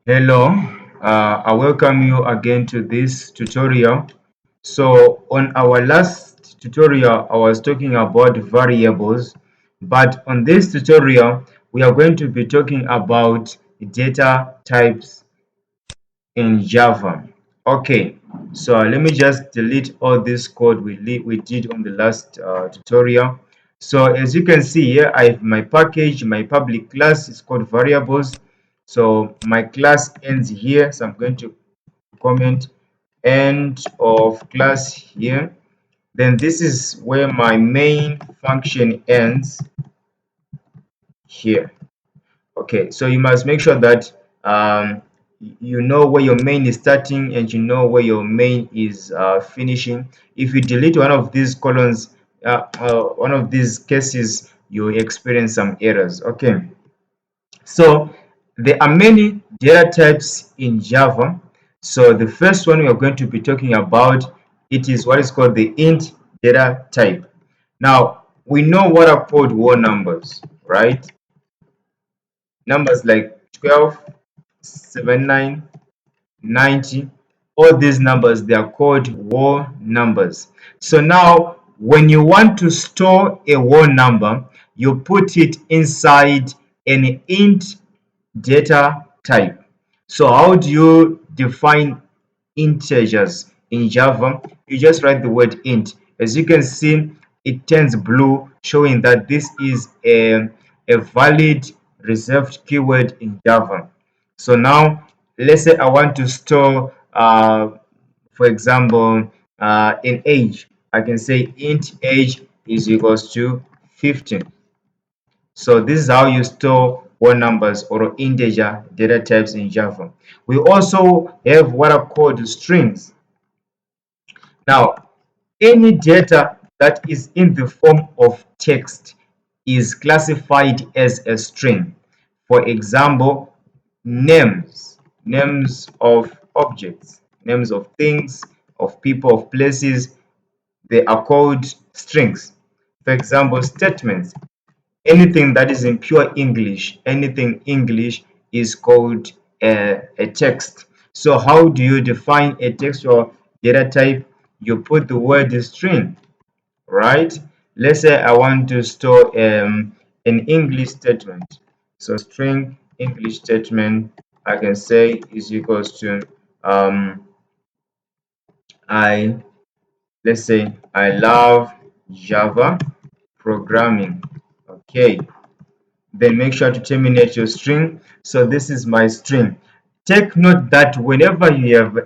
Hello, I welcome you again to this tutorial. So on our last tutorial, I was talking about variables, but on this tutorial, we are going to be talking about data types in Java. Okay, so let me just delete all this code we did on the last tutorial. So as you can see here, I have my package, my public class is called variables. So my class ends here, so I'm going to comment end of class here. Then this is where my main function ends here. Okay, so you must make sure that you know where your main is starting and you know where your main is finishing. If you delete one of these columns, one of these cases, you experience some errors. Okay, so there are many data types in Java. So the first one we are going to be talking about, it is what is called the int data type. Now we know what are called whole numbers, right? Numbers like 12, 79, 90, all these numbers, they are called whole numbers. So now when you want to store a whole number, you put it inside an int data type. So how do you define integers in Java? You just write the word int. As you can see, it turns blue, showing that this is a valid reserved keyword in Java. So now let's say I want to store for example in age. I can say int age is equals to 15. So this is how you store whole numbers or integer data types in Java. We also have what are called strings. Now, any data that is in the form of text is classified as a string. For example, names of objects, names of things, of people, of places, they are called strings. For example, statements, anything that is in pure English, anything English is called a text. So how do you define a textual data type? You put the word string, right? Let's say I want to store an English statement. So string English statement, I can say is equals to um, I let's say I love Java programming. Okay, then make sure to terminate your string. So this is my string. Take note that whenever you have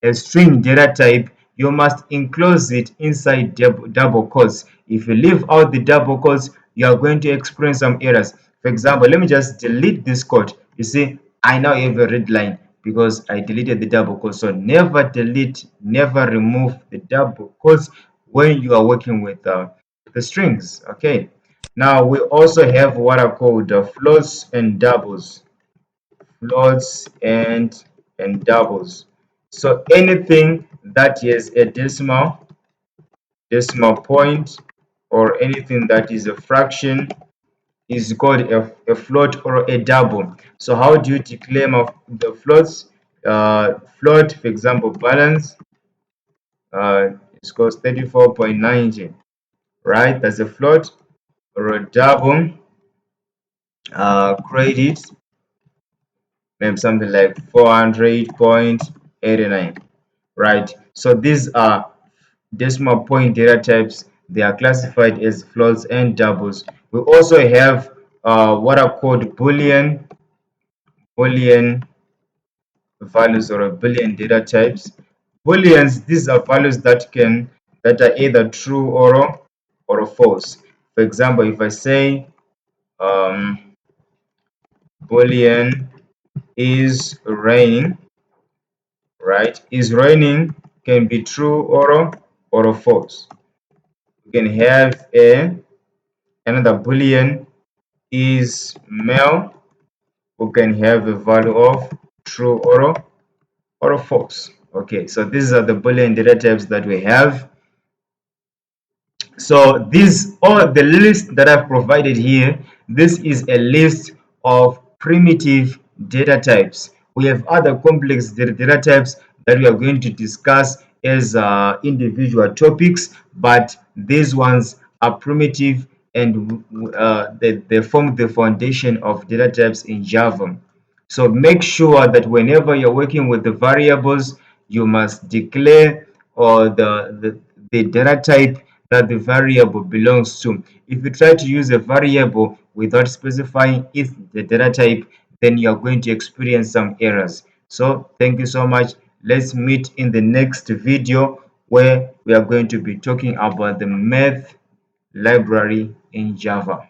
a string data type, you must enclose it inside double quotes. If you leave out the double quotes, you are going to experience some errors. For example, let me just delete this code. You see, I now have a red line because I deleted the double quotes. So never delete, never remove the double quotes when you are working with the strings. Okay. Now we also have what are called floats and doubles. Floats and doubles. So anything that is a decimal point, or anything that is a fraction is called a float or a double. So how do you declare the floats? Float, for example, balance is called 34.90, right? That's a float. Or a double, credit, maybe something like 400.89, right? So these are decimal point data types. They are classified as floats and doubles. We also have what are called boolean values or boolean data types. Booleans, these are values that are either true or false. For example, if I say um, boolean is raining, right? Is raining can be true or false. We can have another boolean is male. We can have a value of true or false. Okay, so these are the boolean data types that we have. So these all the list that I've provided here, this is a list of primitive data types. We have other complex data types that we are going to discuss as individual topics, but these ones are primitive and they form the foundation of data types in Java. So make sure that whenever you're working with the variables, you must declare or the data type that the variable belongs to. If you try to use a variable without specifying its the data type, then you are going to experience some errors. So thank you so much. Let's meet in the next video where we are going to be talking about the math library in Java.